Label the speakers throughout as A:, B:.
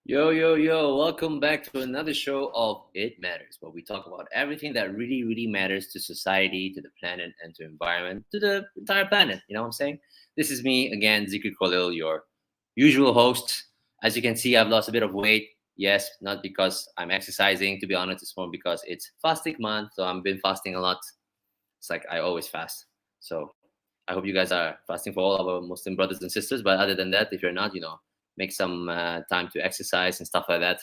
A: Yo, yo, yo, welcome back to another show of It Matters, where we talk about everything that really, really matters to society, to the planet, and to environment, to the entire planet. You know what I'm saying? This is me again, Zikri Khalil, your usual host. As you can see, I've lost a bit of weight. Yes, not because I'm exercising, to be honest, it's more because it's fasting month. So I've been fasting a lot. It's like I always fast. So I hope you guys are fasting for all our Muslim brothers and sisters. But other than that, if you're not, make some time to exercise and stuff like that.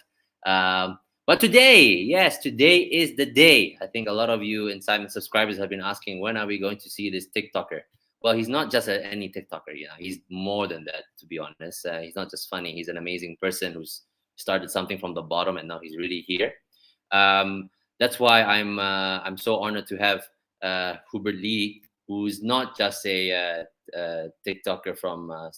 A: But today, yes, today is the day. I think a lot of you Incitement subscribers have been asking, when are we going to see this TikToker? Well, he's not just any TikToker. He's more than that. To be honest, he's not just funny. He's an amazing person who's started something from the bottom, and now he's really here. That's why I'm so honored to have Hubert Lee, who's not just a TikToker from a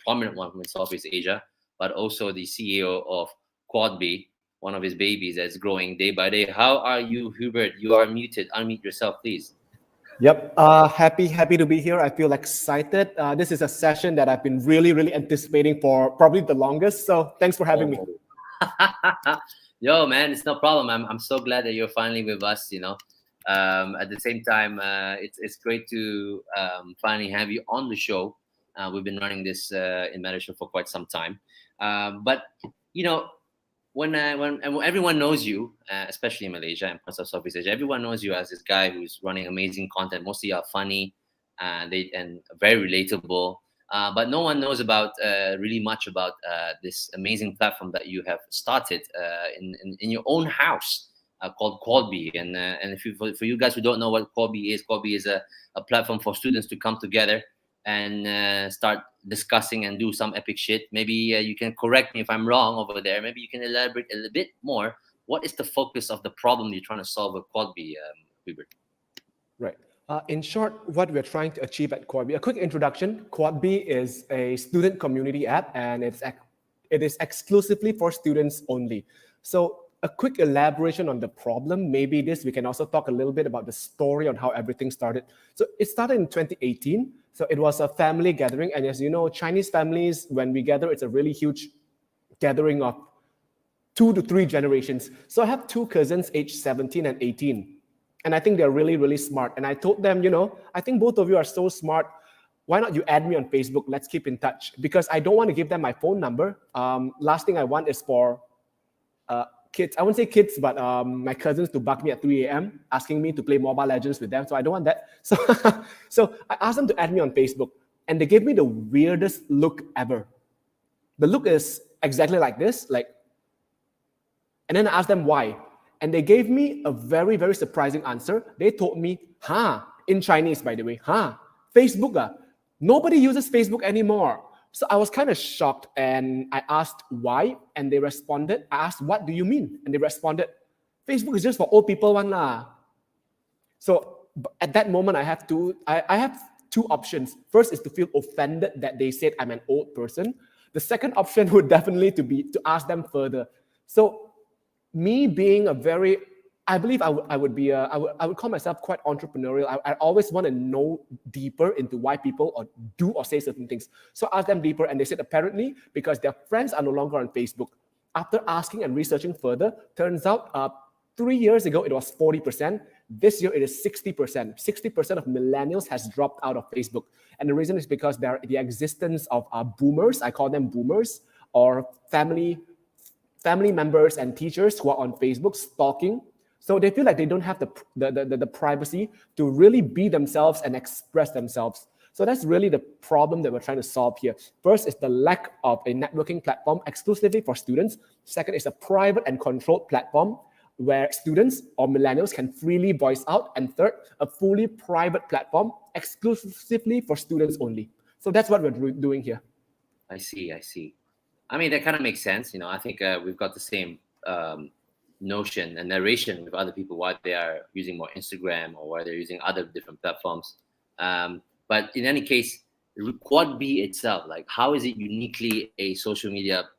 A: prominent one from Southeast Asia, but also the CEO of Quadby, one of his babies that's growing day by day. How are you, Hubert? You are muted. Unmute yourself, please.
B: Yep. Happy to be here. I feel excited. This is a session that I've been really anticipating for probably the longest. So thanks for having me.
A: Yo, man, it's no problem. I'm so glad that you're finally with us. At the same time, it's great to finally have you on the show. We've been running this in Matter Show for quite some time, but you know, when everyone knows you, especially in Malaysia and parts of Southeast Asia, everyone knows you as this guy who's running amazing content. Mostly are funny, and very relatable. But no one knows about really much about this amazing platform that you have started in your own house called Quadby. And if for you guys who don't know what Quadby is a platform for students to come together and start discussing and do some epic shit. Maybe you can correct me if I'm wrong over there. Maybe you can elaborate a little bit more. What is the focus of the problem you're trying to solve with Quadby, Hubert?
B: Right. In short, what we're trying to achieve at Quadby, a quick introduction. Quadby is a student community app, and it is exclusively for students only. So a quick elaboration on the problem. Maybe we can also talk a little bit about the story on how everything started. So it started in 2018. So it was a family gathering. And as you know, Chinese families, when we gather, it's a really huge gathering of 2 to 3 generations. So I have 2 cousins aged 17 and 18. And I think they're really smart. And I told them, I think both of you are so smart. Why not you add me on Facebook? Let's keep in touch. Because I don't want to give them my phone number. Last thing I want is for kids. I won't say kids, but my cousins to bug me at 3 a.m. asking me to play Mobile Legends with them. So I don't want that. So I asked them to add me on Facebook. And they gave me the weirdest look ever. The look is exactly like this. And then I asked them why. And they gave me a very surprising answer. They told me, in Chinese, by the way, Facebook, nobody uses Facebook anymore. So I was kind of shocked, and I asked why, and they responded. I asked, what do you mean? And they responded, Facebook is just for old people one lah. So at that moment, I have two options. First is to feel offended that they said I'm an old person. The second option would definitely be to ask them further. So me being I believe I would call myself quite entrepreneurial. I always want to know deeper into why people do or say certain things. So I asked them deeper, and they said apparently because their friends are no longer on Facebook. After asking and researching further, turns out 3 years ago it was 40%. This year it is 60%. 60% of millennials has dropped out of Facebook. And the reason is because the existence of boomers, I call them boomers, or family members and teachers who are on Facebook stalking. So they feel like they don't have the privacy to really be themselves and express themselves. So that's really the problem that we're trying to solve here. First is the lack of a networking platform exclusively for students. Second is a private and controlled platform where students or millennials can freely voice out. And third, a fully private platform exclusively for students only. So that's what we're doing here.
A: I see. I mean, that kind of makes sense. I think we've got the same notion and narration with other people why they are using more Instagram or why they're using other different platforms. But in any case, Quadby itself, like, how is it uniquely a social media?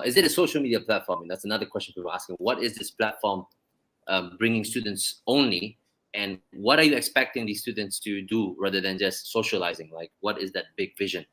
A: Is it a social media platform? And that's another question people are asking. What is this platform bringing students only? And what are you expecting these students to do rather than just socializing? Like, what is that big vision?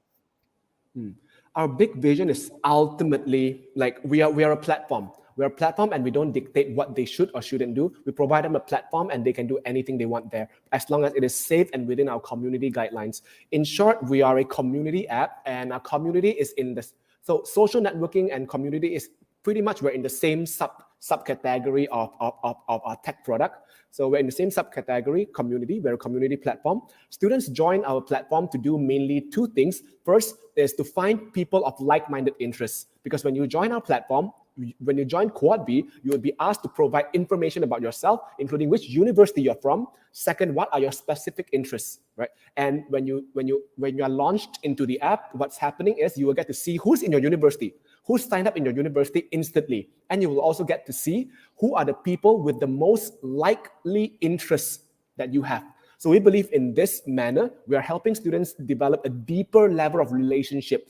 B: Our big vision is ultimately like we are a platform. We're a platform and we don't dictate what they should or shouldn't do. We provide them a platform and they can do anything they want there as long as it is safe and within our community guidelines. In short, we are a community app and our community is in the, so social networking and community is pretty much we're in the same subcategory of our tech product. So we're in the same subcategory, community, we're a community platform. Students join our platform to do mainly two things. First is to find people of like-minded interests, because when you join our platform, when you join Quadby, you will be asked to provide information about yourself, including which university you're from. Second, what are your specific interests, right? And when you are launched into the app, what's happening is you will get to see who's in your university, who's signed up in your university instantly, and you will also get to see who are the people with the most likely interests that you have. So we believe in this manner, we are helping students develop a deeper level of relationship,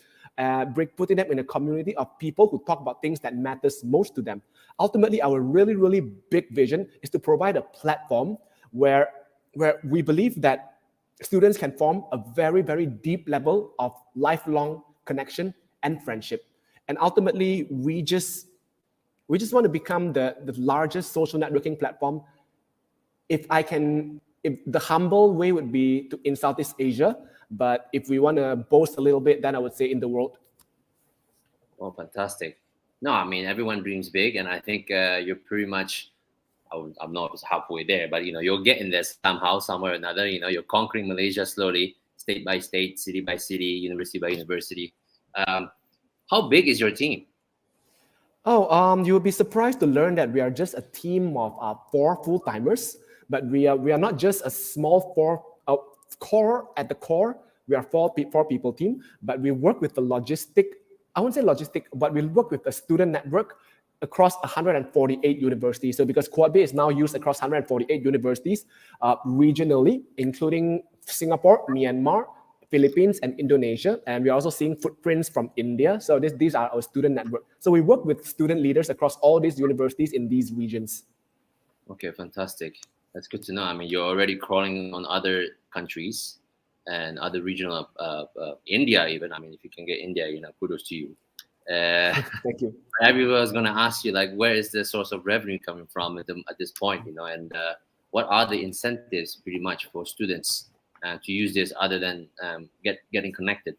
B: putting them in a community of people who talk about things that matters most to them. Ultimately, our really, really big vision is to provide a platform where we believe that students can form a very, very deep level of lifelong connection and friendship. And ultimately, we just want to become the largest social networking platform. If the humble way would be in Southeast Asia, but if we want to boast a little bit, then I would say in the world.
A: Oh, fantastic. No, I mean, everyone dreams big, and I think you're pretty much, I'm not halfway there, but, you're getting there somehow, somewhere or another. You're conquering Malaysia slowly, state by state, city by city, university by university. How big is your team?
B: You will be surprised to learn that we are just a team of 4 full-timers, but we are not just a small core. At the core, we are four people team, but we work with the I won't say logistic, but we work with a student network across 148 universities. So because Quadby is now used across 148 universities regionally, including Singapore, Myanmar, Philippines, and Indonesia. And we're also seeing footprints from India. So these are our student network. So we work with student leaders across all these universities in these regions.
A: Okay, fantastic. That's good to know. I mean, you're already crawling on other countries and other regional, India even. I mean, if you can get India, kudos to you.
B: Thank you.
A: Everyone's going to ask you, like, where is the source of revenue coming from at this point, and what are the incentives pretty much for students to use this other than getting connected?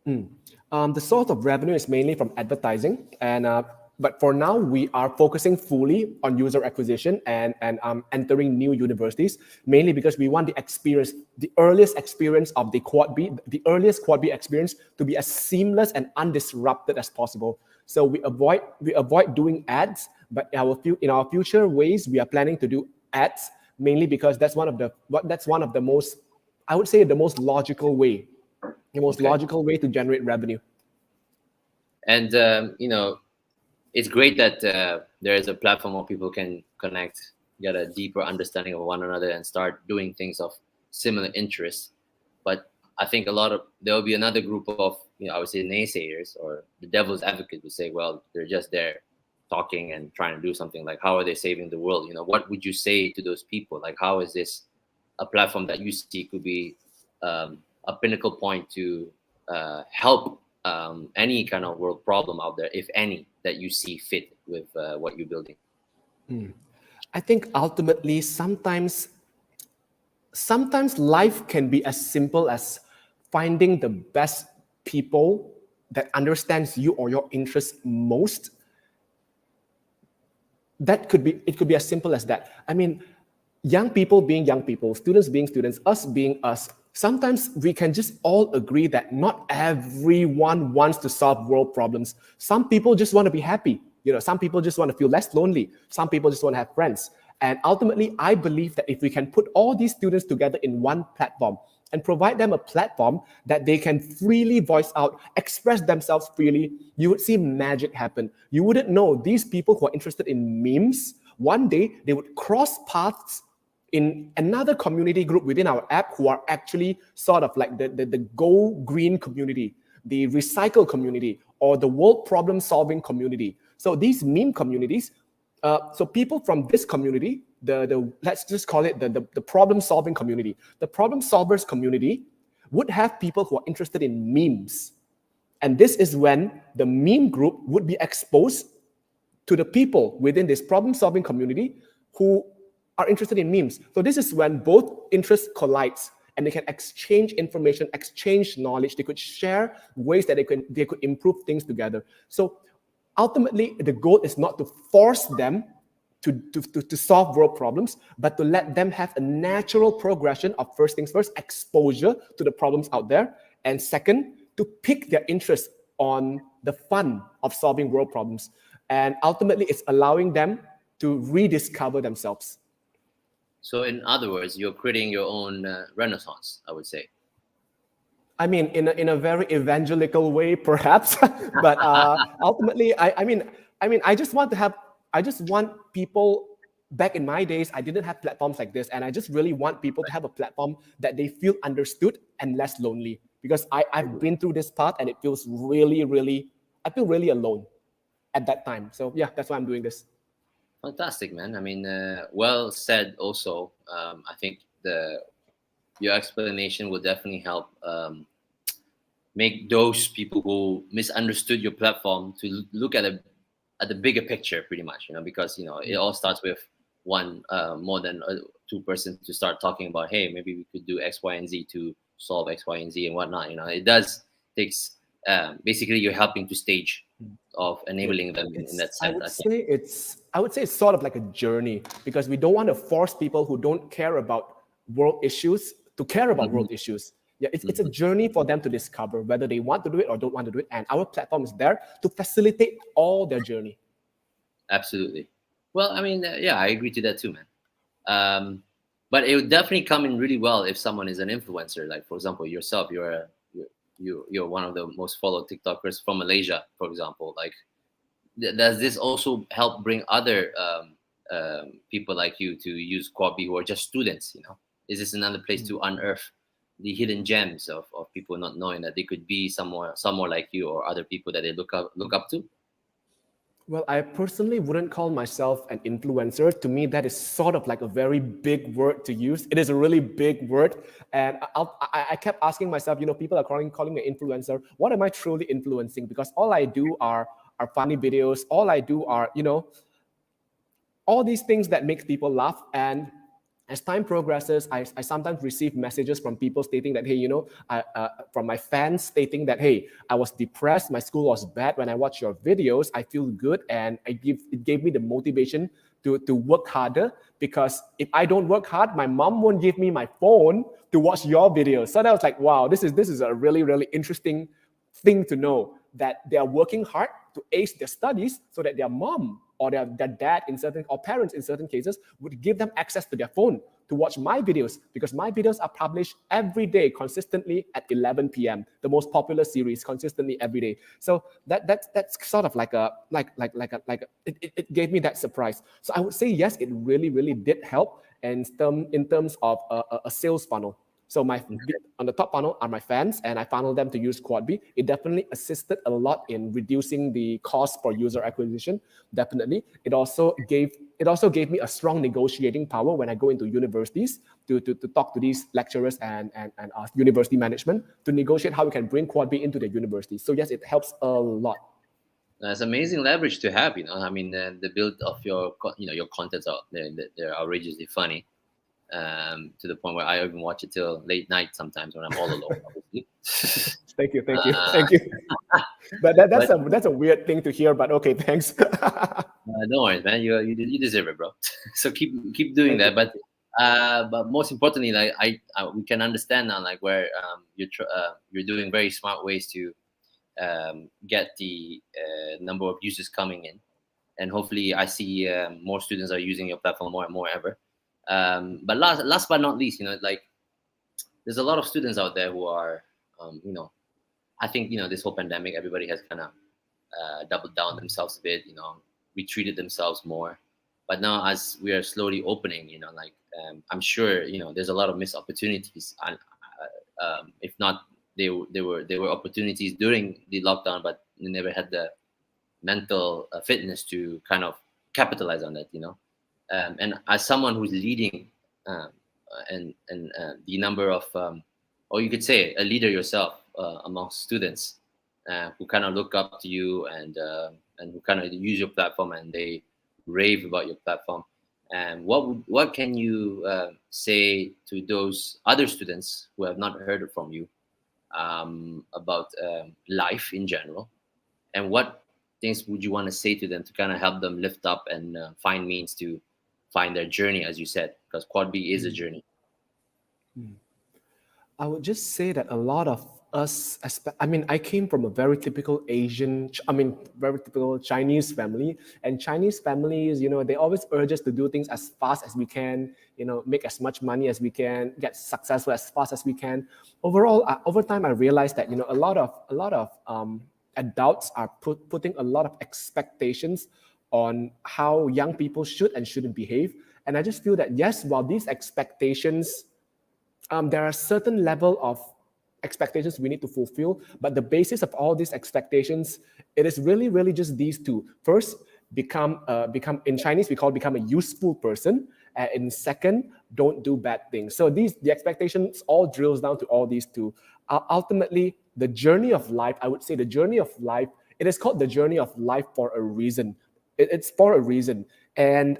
B: The source of revenue is mainly from advertising, but for now we are focusing fully on user acquisition and entering new universities, mainly because we want the earliest experience of the earliest Quadby experience to be as seamless and undisrupted as possible. So we avoid doing ads, but in our future ways we are planning to do ads, mainly because that's one of the most, I would say, the most logical way to generate revenue.
A: And it's great that there is a platform where people can connect, get a deeper understanding of one another, and start doing things of similar interests. But I think there will be another group of, I would say, naysayers, or the devil's advocate would say, well, they're just there talking and trying to do something. Like, how are they saving the world? What would you say to those people? Like, how is this a platform that you see could be a pinnacle point to help any kind of world problem out there, if any, that you see fit with what you're building?
B: I think ultimately sometimes life can be as simple as finding the best people that understands you or your interests most. It could be as simple as that. I mean, young people being young people, students being students, us being us. Sometimes we can just all agree that not everyone wants to solve world problems. Some people just want to be happy. Some people just want to feel less lonely. Some people just want to have friends. And ultimately, I believe that if we can put all these students together in one platform and provide them a platform that they can freely voice out, express themselves freely, you would see magic happen. You wouldn't know these people who are interested in memes, one day they would cross paths in another community group within our app who are actually sort of like the go green community, the recycle community, or the world problem solving community. So these meme communities, so people from this community, let's just call it the problem solving community. The problem solvers community would have people who are interested in memes. And this is when the meme group would be exposed to the people within this problem-solving community who are interested in memes. So this is when both interests collides and they can exchange information, exchange knowledge. They could share ways that they could improve things together. So ultimately, the goal is not to force them to solve world problems, but to let them have a natural progression of first things first, exposure to the problems out there, and second, to pick their interest on the fun of solving world problems. And ultimately, it's allowing them to rediscover themselves.
A: So in other words, you're creating your own renaissance, I would say.
B: I mean, in a very evangelical way, perhaps, but ultimately, I just want people. Back in my days, I didn't have platforms like this, and I just really want people to have a platform that they feel understood and less lonely. Because I've been through this path, and it feels I feel really alone at that time. So yeah, that's why I'm doing this.
A: Fantastic, man. I mean, well said. Also, I think your explanation will definitely help make those people who misunderstood your platform to look at the bigger picture, pretty much. Because it all starts with one more than two persons to start talking about, hey, maybe we could do X, Y, and Z to solve X, Y, and Z and whatnot. It does takes basically you're helping to stage of enabling them in that sense.
B: I would say it's sort of like a journey, because we don't want to force people who don't care about world issues to care about world issues. Yeah, it's a journey for them to discover whether they want to do it or don't want to do it. And our platform is there to facilitate all their journey.
A: Absolutely. Well, I mean, yeah, I agree to that too, man. But it would definitely come in really well if someone is an influencer. Like, for example, yourself, you're one of the most followed TikTokers from Malaysia, for example. Like, does this also help bring other people like you to use Quadby who are just students? Is this another place to unearth the hidden gems of people not knowing that they could be somewhere like you or other people that they look up to?
B: Well, I personally wouldn't call myself an influencer. To me, that is sort of like a very big word to use. It is a really big word. And I kept asking myself, people are calling me an influencer. What am I truly influencing? Because all I do are funny videos. All I do are, all these things that make people laugh. And as time progresses, I sometimes receive messages from people stating that, hey, from my fans stating that, hey, I was depressed, my school was bad. When I watch your videos, I feel good, and it gave me the motivation to work harder, because if I don't work hard, my mom won't give me my phone to watch your videos. So that was like, wow, this is a really, really interesting thing to know, that they are working hard to ace their studies so that their mom or their dad or parents in certain cases would give them access to their phone to watch my videos, because my videos are published every day consistently at 11 p.m. The most popular series consistently every day. So that's sort of it gave me that surprise. So I would say yes, it really, really did help in terms of a sales funnel. So on the top funnel are my fans, and I funnel them to use Quadby. It definitely assisted a lot in reducing the cost for user acquisition. Definitely, it also gave me a strong negotiating power when I go into universities to talk to these lecturers and university management to negotiate how we can bring Quadby into the university. So yes, it helps a lot.
A: It's amazing leverage to have. I mean, the build of your contents are they're outrageously funny. To the point where I even watch it till late night sometimes when I'm all alone. Obviously.
B: Thank you. But that's a weird thing to hear. But okay, thanks.
A: Don't worry, man. You deserve it, bro. So keep doing that. But most importantly, like we can understand now, like where you're doing very smart ways to get the number of users coming in, and hopefully I see more students are using your platform more and more ever. But last but not least, like there's a lot of students out there who are, I think, this whole pandemic, everybody has kind of doubled down themselves a bit, retreated themselves more. But now as we are slowly opening, I'm sure, there's a lot of missed opportunities. And if not, there were opportunities during the lockdown, but they never had the mental fitness to kind of capitalize on that, and as someone who's leading and the number of or you could say a leader yourself amongst students, who kind of look up to you and who kind of use your platform and they rave about your platform. And what can you say to those other students who have not heard from you about life in general? And what things would you want to say to them to kind of help them lift up and find means to find their journey, as you said, because Quadby is a journey.
B: I would just say that a lot of us, I mean, I came from a very typical very typical Chinese family. And Chinese families, they always urge us to do things as fast as we can, make as much money as we can, get successful as fast as we can. Overall, over time, I realized that, a lot of adults are putting a lot of expectations on how young people should and shouldn't behave. And I just feel that, yes, while these expectations, there are certain level of expectations we need to fulfill, but the basis of all these expectations, it is really, really just these two. First, become in Chinese we call become a useful person, and in second, don't do bad things. So the expectations all drills down to all these two. Ultimately, the journey of life, I would say the journey of life, it is called the journey of life for a reason. It's for a reason. And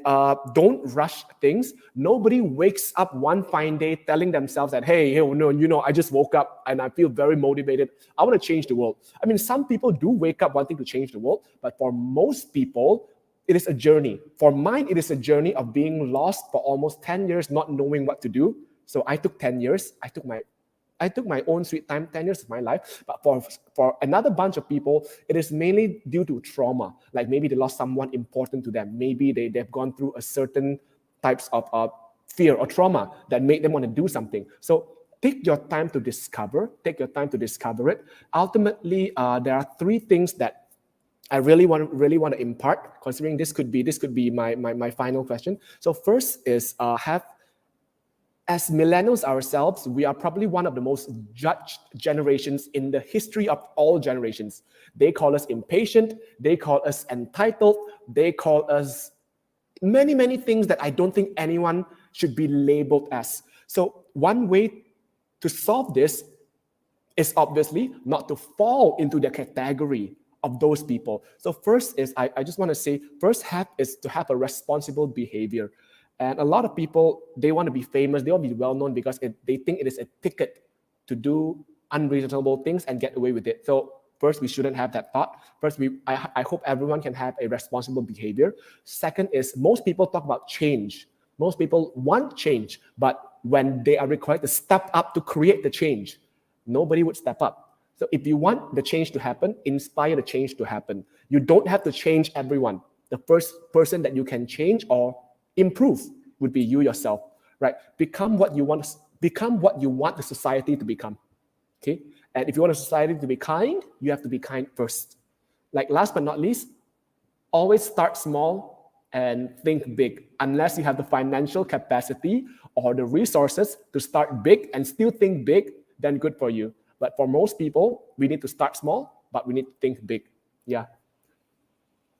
B: don't rush things. Nobody wakes up one fine day telling themselves that, hey, no, I just woke up and I feel very motivated. I want to change the world. I mean, some people do wake up wanting to change the world, but for most people, it is a journey. For mine, it is a journey of being lost for almost 10 years, not knowing what to do. So I took 10 years. I took my own sweet time, 10 years of my life. But for another bunch of people, it is mainly due to trauma. Like maybe they lost someone important to them. Maybe they've gone through a certain types of fear or trauma that made them want to do something. So take your time to discover. Take your time to discover it. Ultimately, there are three things that I really want to impart, considering this could be my final question. So first is as millennials ourselves, we are probably one of the most judged generations in the history of all generations. They call us impatient. They call us entitled. They call us many, many things that I don't think anyone should be labeled as. So one way to solve this is obviously not to fall into the category of those people. So first is, I just want to say, first is to have a responsible behavior. And a lot of people, they want to be famous, they want to be well-known because they think it is a ticket to do unreasonable things and get away with it. So first, we shouldn't have that thought. First, I hope everyone can have a responsible behavior. Second is, most people talk about change. Most people want change, but when they are required to step up to create the change, nobody would step up. So if you want the change to happen, inspire the change to happen. You don't have to change everyone. The first person that you can change or improve would be you yourself, right? Become what you want the society to become. Okay? And if you want a society to be kind, you have to be kind first. Like last but not least, always start small and think big. Unless you have the financial capacity or the resources to start big and still think big, then good for you. But for most people, we need to start small, but we need to think big. Yeah.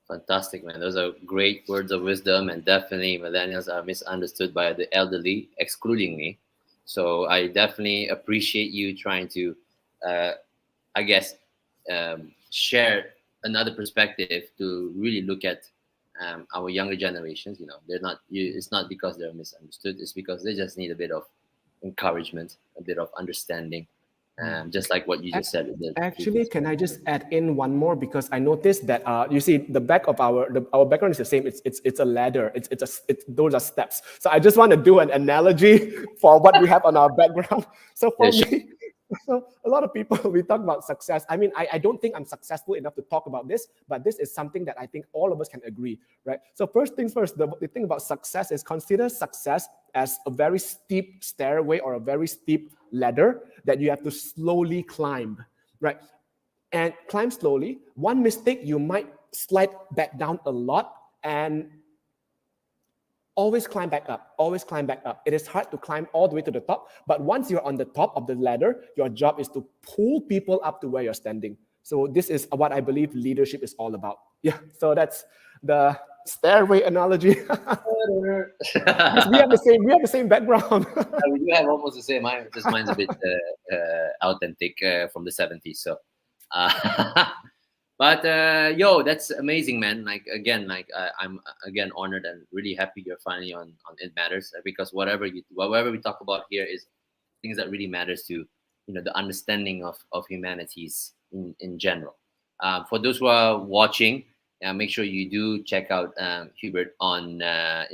A: Fantastic, man. Those are great words of wisdom, and definitely millennials are misunderstood by the elderly, excluding me. So I definitely appreciate you trying to, share another perspective to really look at our younger generations. It's not because they're misunderstood. It's because they just need a bit of encouragement, a bit of understanding. Just like what you just said.
B: Actually, can I just add in one more, because I noticed that you see the back of our background is the same. It's a ladder. Those are steps. So I just want to do an analogy for what we have on our background. So for me, so a lot of people, we talk about success. I mean, I don't think I'm successful enough to talk about this, but this is something that I think all of us can agree, right? So first things first, the thing about success is consider success as a very steep stairway or a very steep ladder that you have to slowly climb, right? And climb slowly. One mistake, you might slide back down a lot, and always climb back up, always climb back up. It is hard to climb all the way to the top, but once you're on the top of the ladder, your job is to pull people up to where you're standing. So this is what I believe leadership is all about. Yeah, so that's the stairway analogy. We have the same background.
A: We do have almost the same. Mine's a bit authentic from the 70s. So But yo, that's amazing, man. Like again, like I'm again honored and really happy you're finally on It Matters, because whatever we talk about here is things that really matters to the understanding of humanities in general. For those who are watching, make sure you do check out Hubert on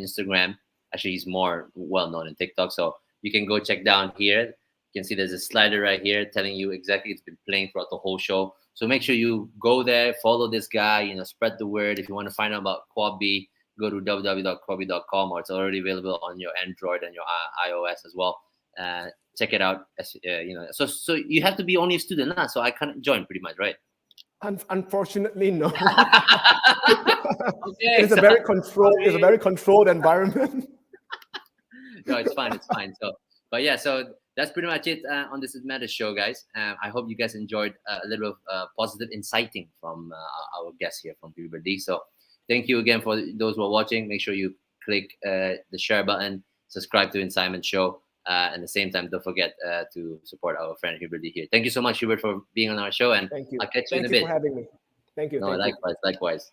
A: Instagram. Actually, he's more well known in TikTok, so you can go check down here. You can see there's a slider right here telling you exactly it's been playing throughout the whole show. So make sure you go there, follow this guy, spread the word. If you want to find out about Quadby, go to www.quadby.com, or it's already available on your Android and your iOS as well. Check it out. So you have to be only a student, huh? So I can't join pretty much, right?
B: Unfortunately, no.
A: Okay,
B: it's a very controlled environment.
A: No, it's fine. It's fine. But yeah, so that's pretty much it on this It Matters show, guys. I hope you guys enjoyed a little positive inciting from our guest here from Hubert D. So thank you again for those who are watching. Make sure you click the share button, subscribe to Incitement show, and at the same time, don't forget to support our friend Hubert D here. Thank you so much, Hubert, for being on our show, and
B: Thank you.
A: I'll catch you in a bit.
B: Thank you for having me. Thank you.
A: No, likewise.